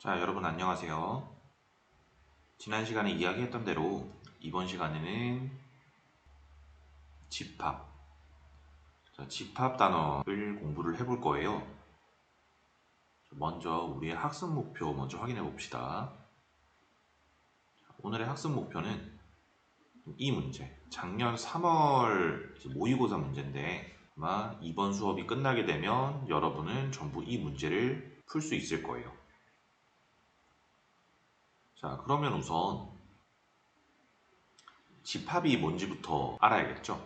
자, 여러분 안녕하세요. 지난 시간에 이야기했던 대로 이번 시간에는 집합, 집합 단어를 공부를 해볼 거예요. 먼저 우리의 학습 목표 먼저 확인해 봅시다. 오늘의 학습 목표는 이 문제, 작년 3월 모의고사 문제인데 아마 이번 수업이 끝나게 되면 여러분은 전부 이 문제를 풀 수 있을 거예요. 자, 그러면 우선 집합이 뭔지부터 알아야겠죠?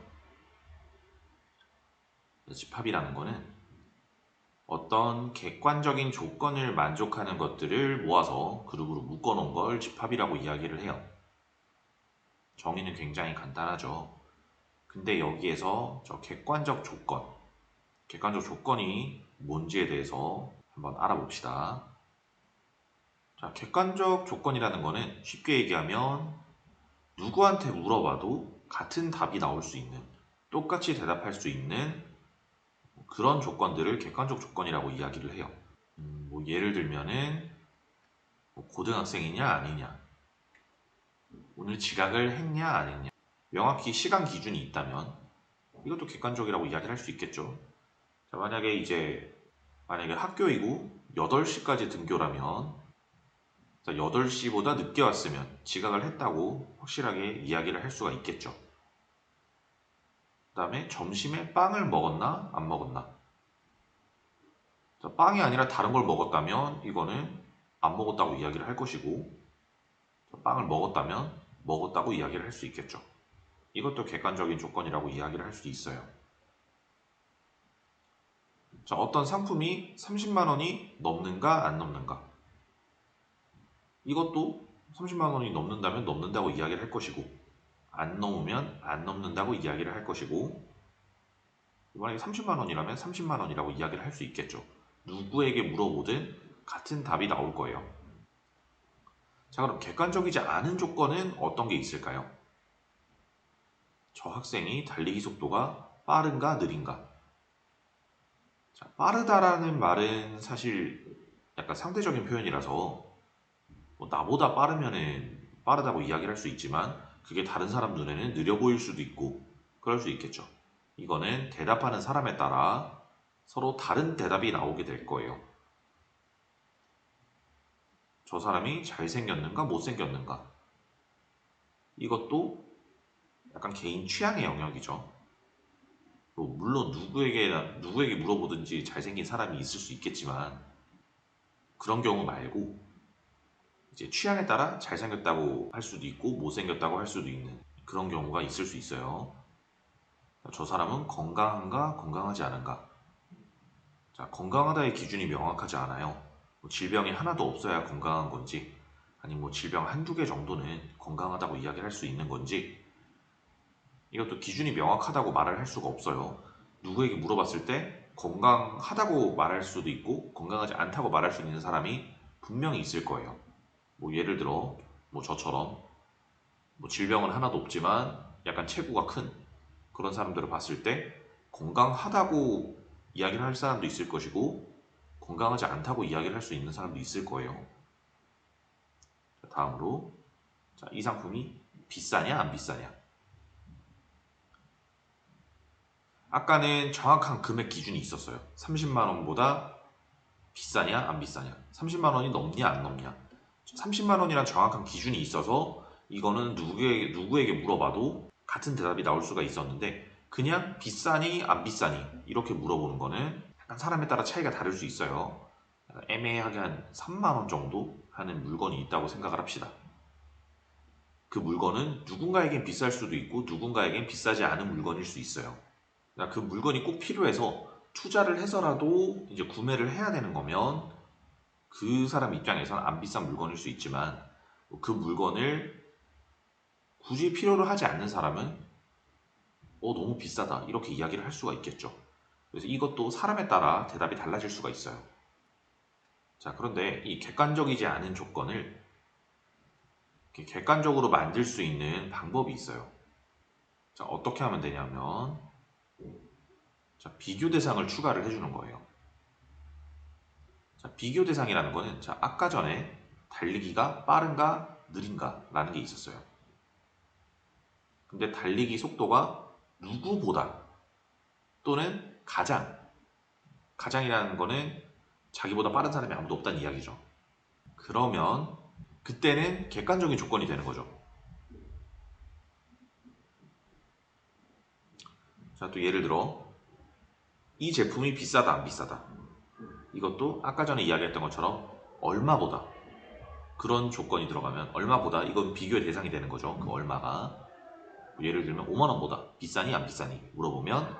집합이라는 거는 어떤 객관적인 조건을 만족하는 것들을 모아서 그룹으로 묶어놓은 걸 집합이라고 이야기를 해요. 정의는 굉장히 간단하죠. 근데 여기에서 저 객관적 조건이 뭔지에 대해서 한번 알아봅시다. 자, 객관적 조건이라는 거는 쉽게 얘기하면 누구한테 물어봐도 같은 답이 나올 수 있는, 똑같이 대답할 수 있는 그런 조건들을 객관적 조건이라고 이야기를 해요. 뭐 예를 들면은 뭐 고등학생이냐 아니냐, 오늘 지각을 했냐 안 했냐, 명확히 시간 기준이 있다면 이것도 객관적이라고 이야기를 할 수 있겠죠. 자, 만약에 학교이고 8시까지 등교라면 8시보다 늦게 왔으면 지각을 했다고 확실하게 이야기를 할 수가 있겠죠. 그 다음에 점심에 빵을 먹었나 안 먹었나. 자, 빵이 아니라 다른 걸 먹었다면 이거는 안 먹었다고 이야기를 할 것이고, 빵을 먹었다면 먹었다고 이야기를 할 수 있겠죠. 이것도 객관적인 조건이라고 이야기를 할 수 있어요. 자, 어떤 상품이 30만 원이 넘는가 안 넘는가. 이것도 30만 원이 넘는다면 넘는다고 이야기를 할 것이고, 안 넘으면 안 넘는다고 이야기를 할 것이고, 만약에 30만 원이라면 30만 원이라고 이야기를 할 수 있겠죠. 누구에게 물어보든 같은 답이 나올 거예요. 자, 그럼 객관적이지 않은 조건은 어떤 게 있을까요? 저 학생이 달리기 속도가 빠른가 느린가. 자, 빠르다라는 말은 사실 약간 상대적인 표현이라서 뭐 나보다 빠르면은 빠르다고 이야기를 할 수 있지만 그게 다른 사람 눈에는 느려 보일 수도 있고 그럴 수 있겠죠. 이거는 대답하는 사람에 따라 서로 다른 대답이 나오게 될 거예요. 저 사람이 잘생겼는가 못생겼는가. 이것도 약간 개인 취향의 영역이죠. 뭐 물론 누구에게 물어보든지 잘생긴 사람이 있을 수 있겠지만 그런 경우 말고 이제 취향에 따라 잘생겼다고 할 수도 있고 못생겼다고 할 수도 있는 그런 경우가 있을 수 있어요. 저 사람은 건강한가 건강하지 않은가. 자, 건강하다의 기준이 명확하지 않아요. 뭐 질병이 하나도 없어야 건강한 건지, 아니면 뭐 질병 한두 개 정도는 건강하다고 이야기할 수 있는 건지, 이것도 기준이 명확하다고 말을 할 수가 없어요. 누구에게 물어봤을 때 건강하다고 말할 수도 있고 건강하지 않다고 말할 수 있는 사람이 분명히 있을 거예요. 뭐 예를 들어 뭐 저처럼 뭐 질병은 하나도 없지만 약간 체구가 큰 그런 사람들을 봤을 때 건강하다고 이야기를 할 사람도 있을 것이고 건강하지 않다고 이야기를 할 수 있는 사람도 있을 거예요. 자, 다음으로 자, 이 상품이 비싸냐 안 비싸냐. 아까는 정확한 금액 기준이 있었어요. 30만 원보다 비싸냐 안 비싸냐, 30만 원이 넘냐 안 넘냐. 30만 원이란 정확한 기준이 있어서 이거는 누구에게 물어봐도 같은 대답이 나올 수가 있었는데 그냥 비싸니 안 비싸니 이렇게 물어보는 거는 약간 사람에 따라 차이가 다를 수 있어요. 애매하게 한 3만 원 정도 하는 물건이 있다고 생각을 합시다. 그 물건은 누군가에겐 비쌀 수도 있고 누군가에겐 비싸지 않은 물건일 수 있어요. 그러니까 그 물건이 꼭 필요해서 투자를 해서라도 이제 구매를 해야 되는 거면 그 사람 입장에서는 안 비싼 물건일 수 있지만 그 물건을 굳이 필요로 하지 않는 사람은 너무 비싸다 이렇게 이야기를 할 수가 있겠죠. 그래서 이것도 사람에 따라 대답이 달라질 수가 있어요. 자, 그런데 이 객관적이지 않은 조건을 이렇게 객관적으로 만들 수 있는 방법이 있어요. 자, 어떻게 하면 되냐면 자, 비교 대상을 추가를 해주는 거예요. 자, 비교 대상이라는 거는 자, 아까 전에 달리기가 빠른가 느린가 라는 게 있었어요. 근데 달리기 속도가 누구보다 또는 가장이라는 거는 자기보다 빠른 사람이 아무도 없다는 이야기죠. 그러면 그때는 객관적인 조건이 되는 거죠. 자, 또 예를 들어 이 제품이 비싸다 안 비싸다, 이것도 아까 전에 이야기했던 것처럼 얼마보다, 그런 조건이 들어가면 얼마보다, 이건 비교의 대상이 되는 거죠. 그 얼마가 예를 들면 5만원보다 비싸니 안 비싸니 물어보면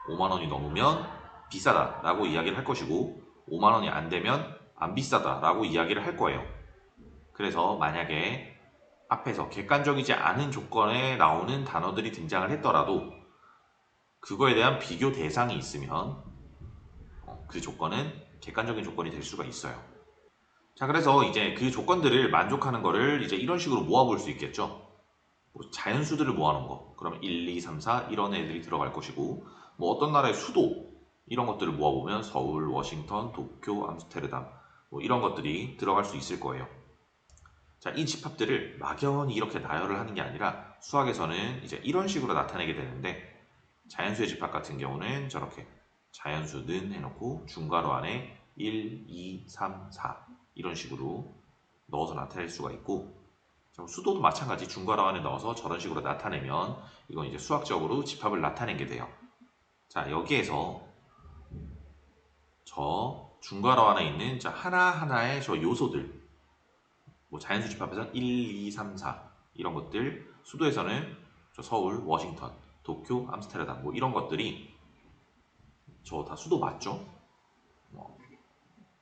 5만원이 넘으면 비싸다 라고 이야기를 할 것이고 5만원이 안 되면 안 비싸다 라고 이야기를 할 거예요. 그래서 만약에 앞에서 객관적이지 않은 조건에 나오는 단어들이 등장을 했더라도 그거에 대한 비교 대상이 있으면 그 조건은 객관적인 조건이 될 수가 있어요. 자, 그래서 이제 그 조건들을 만족하는 거를 이제 이런 식으로 모아볼 수 있겠죠. 뭐 자연수들을 모아놓은 거, 그러면 1, 2, 3, 4 이런 애들이 들어갈 것이고, 뭐 어떤 나라의 수도 이런 것들을 모아보면 서울, 워싱턴, 도쿄, 암스테르담 뭐 이런 것들이 들어갈 수 있을 거예요. 자, 이 집합들을 막연히 이렇게 나열을 하는 게 아니라 수학에서는 이제 이런 식으로 나타내게 되는데, 자연수의 집합 같은 경우는 저렇게 자연수는 해놓고 중괄호 안에 1, 2, 3, 4 이런 식으로 넣어서 나타낼 수가 있고, 수도도 마찬가지 중괄호 안에 넣어서 저런 식으로 나타내면 이건 이제 수학적으로 집합을 나타낸 게 돼요. 자, 여기에서 저 중괄호 안에 있는 저 하나하나의 저 요소들, 뭐 자연수 집합에서는 1, 2, 3, 4 이런 것들, 수도에서는 저 서울, 워싱턴, 도쿄, 암스테르담 뭐 이런 것들이 저 다 수도 맞죠?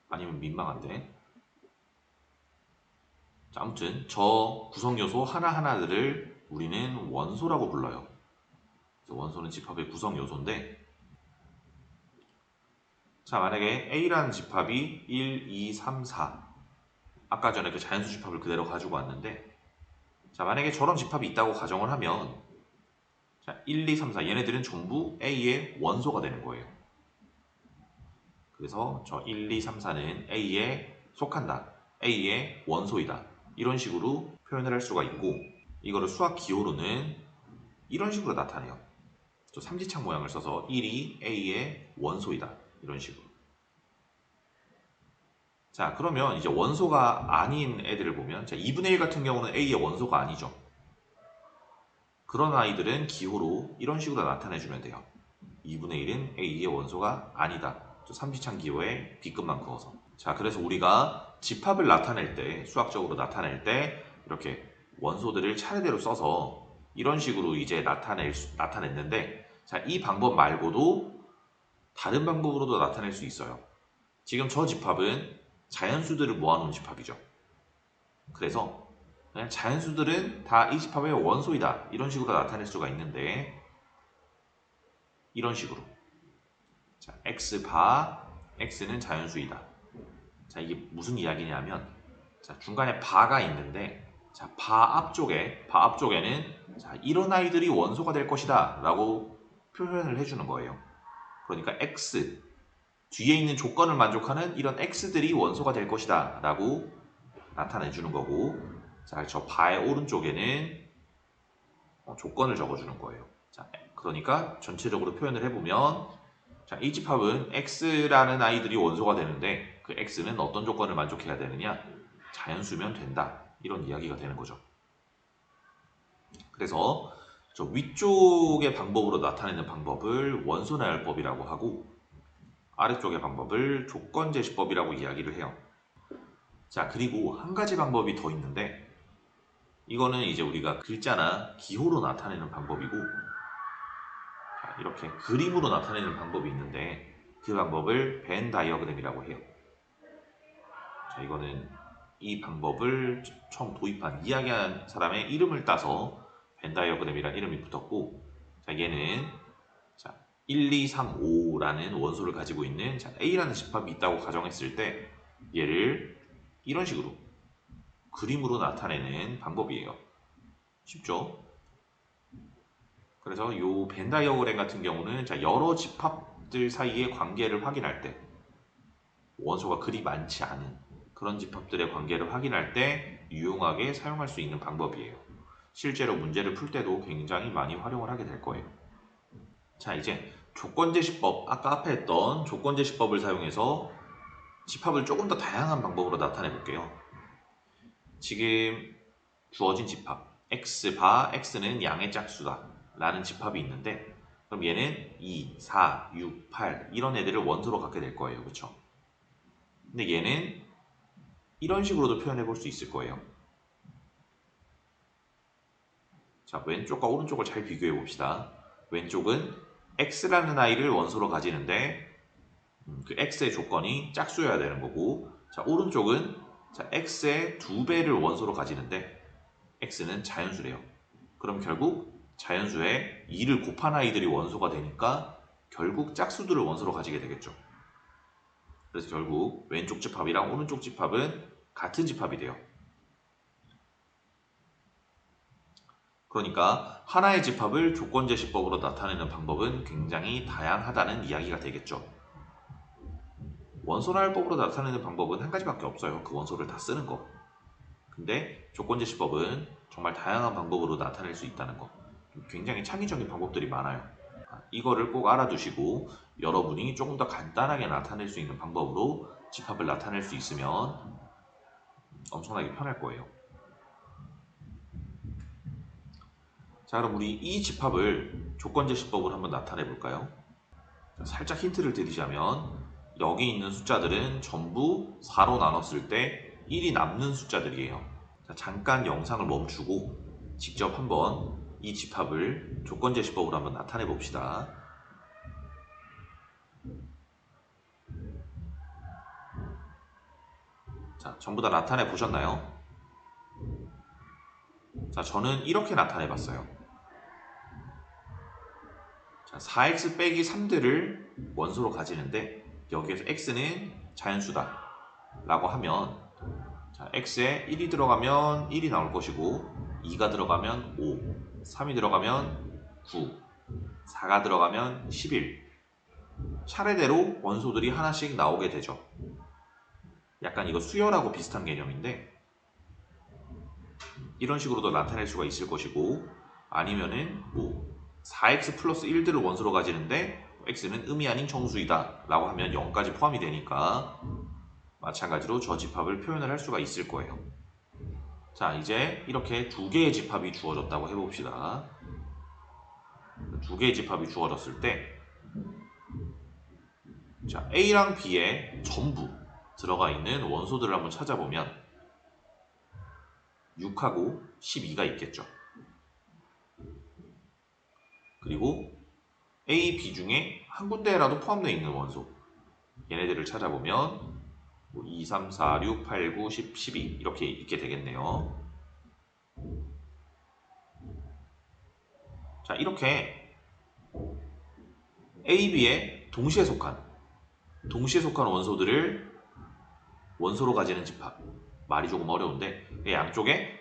아니면 민망한데. 자, 아무튼 저 구성요소 하나하나들을 우리는 원소라고 불러요. 그래서 원소는 집합의 구성요소인데, 자, 만약에 A라는 집합이 1, 2, 3, 4 아까 전에 그 자연수 집합을 그대로 가지고 왔는데, 자, 만약에 저런 집합이 있다고 가정을 하면 자, 1, 2, 3, 4 얘네들은 전부 A의 원소가 되는 거예요. 그래서 저 1, 2, 3, 4는 A에 속한다, A의 원소이다 이런 식으로 표현을 할 수가 있고, 이거를 수학 기호로는 이런 식으로 나타내요. 저 삼지창 모양을 써서 1이 A의 원소이다 이런 식으로. 자, 그러면 이제 원소가 아닌 애들을 보면, 자, 2분의 1 같은 경우는 A의 원소가 아니죠. 그런 아이들은 기호로 이런 식으로 나타내주면 돼요. 2분의 1은 A의 원소가 아니다. 저 삼지창 기호에 B급만 그어서. 자, 그래서 우리가 집합을 나타낼 때, 수학적으로 나타낼 때 이렇게 원소들을 차례대로 써서 이런 식으로 이제 나타냈는데, 자, 이 방법 말고도 다른 방법으로도 나타낼 수 있어요. 지금 저 집합은 자연수들을 모아놓은 집합이죠. 그래서 그냥 자연수들은 다 이 집합의 원소이다 이런 식으로 나타낼 수가 있는데, 이런 식으로 자, x바 x는 자연수이다. 자, 이게 무슨 이야기냐면, 자, 중간에 바가 있는데, 자, 바 앞쪽에는 자, 이런 아이들이 원소가 될 것이다 라고 표현을 해주는 거예요. 그러니까 x 뒤에 있는 조건을 만족하는 이런 x들이 원소가 될 것이다 라고 나타내 주는 거고, 자, 저 바의 오른쪽에는 조건을 적어주는 거예요. 자, 그러니까 전체적으로 표현을 해보면, 자, 이 집합은 x라는 아이들이 원소가 되는데 그 x는 어떤 조건을 만족해야 되느냐, 자연수면 된다 이런 이야기가 되는 거죠. 그래서 저 위쪽의 방법으로 나타내는 방법을 원소나열법이라고 하고, 아래쪽의 방법을 조건제시법이라고 이야기를 해요. 자, 그리고 한 가지 방법이 더 있는데, 이거는 이제 우리가 글자나 기호로 나타내는 방법이고, 자, 이렇게 그림으로 나타내는 방법이 있는데 그 방법을 벤 다이어그램이라고 해요. 자, 이거는 이 방법을 처음 도입한, 이야기한 사람의 이름을 따서 벤 다이어그램이라는 이름이 붙었고, 자, 얘는 자, 1, 2, 3, 5라는 원소를 가지고 있는 자, A라는 집합이 있다고 가정했을 때 얘를 이런 식으로 그림으로 나타내는 방법이에요. 쉽죠? 그래서 이 벤 다이어그램 같은 경우는 자, 여러 집합들 사이의 관계를 확인할 때, 원소가 그리 많지 않은 그런 집합들의 관계를 확인할 때 유용하게 사용할 수 있는 방법이에요. 실제로 문제를 풀 때도 굉장히 많이 활용을 하게 될 거예요. 자, 이제 조건제시법, 아까 앞에 했던 조건제시법을 사용해서 집합을 조금 더 다양한 방법으로 나타내 볼게요. 지금 주어진 집합 x바 x는 양의 짝수다 라는 집합이 있는데, 그럼 얘는 2, 4, 6, 8 이런 애들을 원소로 갖게 될 거예요. 그쵸? 근데 얘는 이런 식으로도 표현해 볼 수 있을 거예요. 자, 왼쪽과 오른쪽을 잘 비교해 봅시다. 왼쪽은 x라는 아이를 원소로 가지는데 그 x의 조건이 짝수여야 되는 거고, 자, 오른쪽은 자, x의 2배를 원소로 가지는데 x는 자연수래요. 그럼 결국 자연수에 2를 곱한 아이들이 원소가 되니까 결국 짝수들을 원소로 가지게 되겠죠. 그래서 결국 왼쪽 집합이랑 오른쪽 집합은 같은 집합이 돼요. 그러니까 하나의 집합을 조건제시법으로 나타내는 방법은 굉장히 다양하다는 이야기가 되겠죠. 원소나열법으로 나타내는 방법은 한 가지밖에 없어요. 그 원소를 다 쓰는 거. 근데 조건제시법은 정말 다양한 방법으로 나타낼 수 있다는 거. 굉장히 창의적인 방법들이 많아요. 이거를 꼭 알아두시고 여러분이 조금 더 간단하게 나타낼 수 있는 방법으로 집합을 나타낼 수 있으면 엄청나게 편할 거예요. 자, 그럼 우리 이 집합을 조건제시법으로 한번 나타내 볼까요? 살짝 힌트를 드리자면 여기 있는 숫자들은 전부 4로 나눴을 때 1이 남는 숫자들이에요. 자, 잠깐 영상을 멈추고 직접 한번 이 집합을 조건제시법으로 한번 나타내 봅시다. 자, 전부 다 나타내 보셨나요? 자, 저는 이렇게 나타내 봤어요. 자, 4x 빼기 3들을 원소로 가지는데 여기에서 x는 자연수다 라고 하면, 자, x에 1이 들어가면 1이 나올 것이고 2가 들어가면 5, 3이 들어가면 9, 4가 들어가면 11, 차례대로 원소들이 하나씩 나오게 되죠. 약간 이거 수열하고 비슷한 개념인데 이런 식으로도 나타낼 수가 있을 것이고, 아니면은 뭐 4x 플러스 1들을 원소로 가지는데 x는 음이 아닌 정수이다 라고 하면 0까지 포함이 되니까 마찬가지로 저 집합을 표현을 할 수가 있을 거예요. 자, 이제 이렇게 두 개의 집합이 주어졌다고 해봅시다. 두 개의 집합이 주어졌을 때, 자, A랑 B에 전부 들어가 있는 원소들을 한번 찾아보면 6하고 12가 있겠죠. 그리고 A, B 중에 한 군데라도 포함되어 있는 원소, 얘네들을 찾아보면 2, 3, 4, 6, 8, 9, 10, 12 이렇게 있게 되겠네요. 자, 이렇게 A, B에 동시에 속한 원소들을 원소로 가지는 집합, 말이 조금 어려운데 양쪽에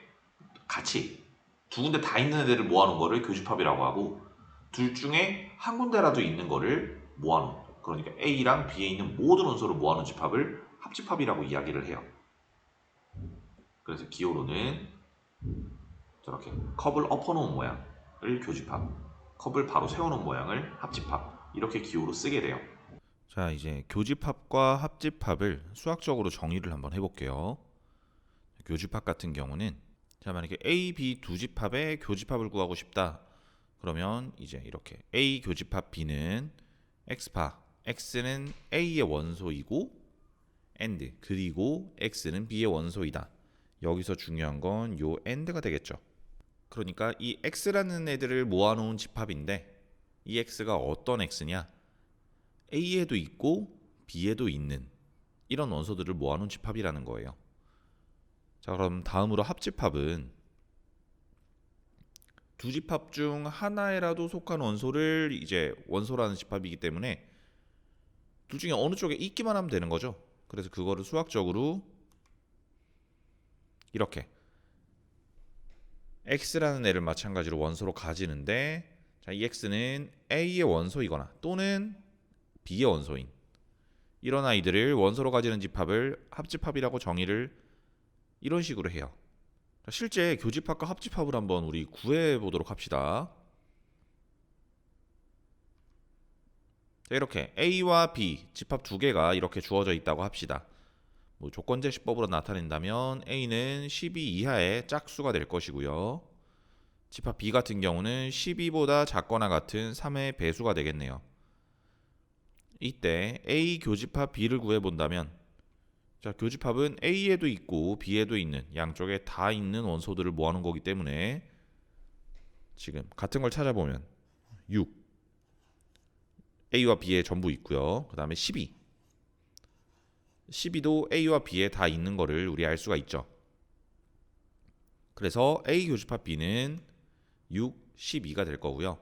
같이 두 군데 다 있는 애들을 모아놓은 거를 교집합이라고 하고, 둘 중에 한 군데라도 있는 거를 모아놓은, 그러니까 A랑 B에 있는 모든 원소를 모아놓은 집합을 합집합이라고 이야기를 해요. 그래서 기호로는 저렇게 컵을 엎어놓은 모양을 교집합, 컵을 바로 세워놓은 모양을 합집합, 이렇게 기호로 쓰게 돼요. 자, 이제 교집합과 합집합을 수학적으로 정의를 한번 해볼게요. 교집합 같은 경우는, 자, 만약에 A, B 두 집합의 교집합을 구하고 싶다. 그러면 이제 이렇게 A 교집합 B는 X파, X는 A의 원소이고 AND, 그리고 X는 B의 원소이다. 여기서 중요한 건 요 AND가 되겠죠. 그러니까 이 X라는 애들을 모아놓은 집합인데, 이 X가 어떤 X냐? A에도 있고 B에도 있는 이런 원소들을 모아놓은 집합이라는 거예요. 자, 그럼 다음으로 합집합은 두 집합 중 하나에라도 속한 원소를 이제 원소라는 집합이기 때문에 둘 중에 어느 쪽에 있기만 하면 되는 거죠. 그래서 그거를 수학적으로 이렇게 X라는 애를 마찬가지로 원소로 가지는데, 자, 이 X는 A의 원소이거나 또는 B의 원소인 이런 아이들을 원소로 가지는 집합을 합집합이라고 정의를 이런 식으로 해요. 자, 실제 교집합과 합집합을 한번 우리 구해 보도록 합시다. 자, 이렇게 A와 B 집합 두 개가 이렇게 주어져 있다고 합시다. 뭐 조건제시법으로 나타낸다면 A는 12 이하의 짝수가 될 것이고요. 집합 B 같은 경우는 12보다 작거나 같은 3의 배수가 되겠네요. 이때 A 교집합 B를 구해본다면, 자, 교집합은 A에도 있고 B에도 있는 양쪽에 다 있는 원소들을 모아놓은 거기 때문에 지금 같은 걸 찾아보면 6 A와 B에 전부 있고요. 그 다음에 12도 A와 B에 다 있는 거를 우리 알 수가 있죠. 그래서 A 교집합 B는 6, 12가 될 거고요.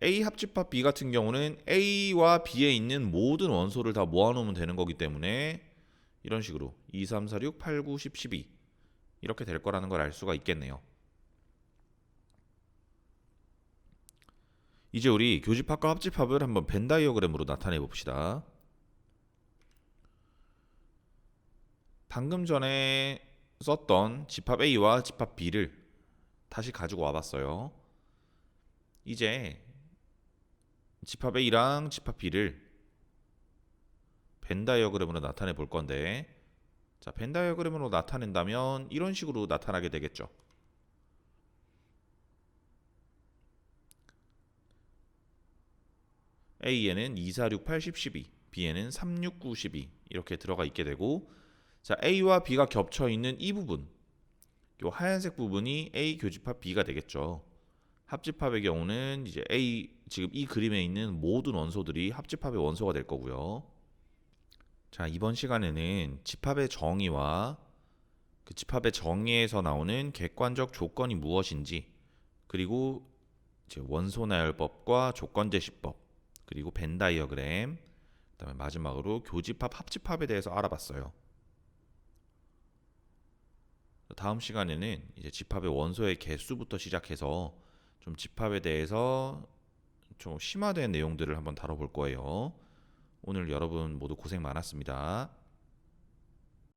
A 합집합 B 같은 경우는 A와 B에 있는 모든 원소를 다 모아놓으면 되는 거기 때문에 이런 식으로 2, 3, 4, 6, 8, 9, 10, 12 이렇게 될 거라는 걸 알 수가 있겠네요. 이제 우리 교집합과 합집합을 한번 벤 다이어그램으로 나타내 봅시다. 방금 전에 썼던 집합 A와 집합 B를 다시 가지고 와봤어요. 이제 집합 A랑 집합 B를 벤 다이어그램으로 나타내 볼 건데, 자, 벤 다이어그램으로 나타낸다면 이런 식으로 나타나게 되겠죠. A에는 2, 4, 6, 8, 10, 12, B에는 3, 6, 9, 12 이렇게 들어가 있게 되고, 자, A와 B가 겹쳐 있는 이 부분, 이 하얀색 부분이 A 교집합 B가 되겠죠. 합집합의 경우는 이제 A, 지금 이 그림에 있는 모든 원소들이 합집합의 원소가 될 거고요. 자, 이번 시간에는 집합의 정의와 그 집합의 정의에서 나오는 객관적 조건이 무엇인지, 그리고 이제 원소 나열법과 조건제시법, 그리고 벤 다이어그램, 그다음에 마지막으로 교집합 합집합에 대해서 알아봤어요. 다음 시간에는 이제 집합의 원소의 개수부터 시작해서 좀 집합에 대해서 좀 심화된 내용들을 한번 다뤄볼 거예요. 오늘 여러분 모두 고생 많았습니다.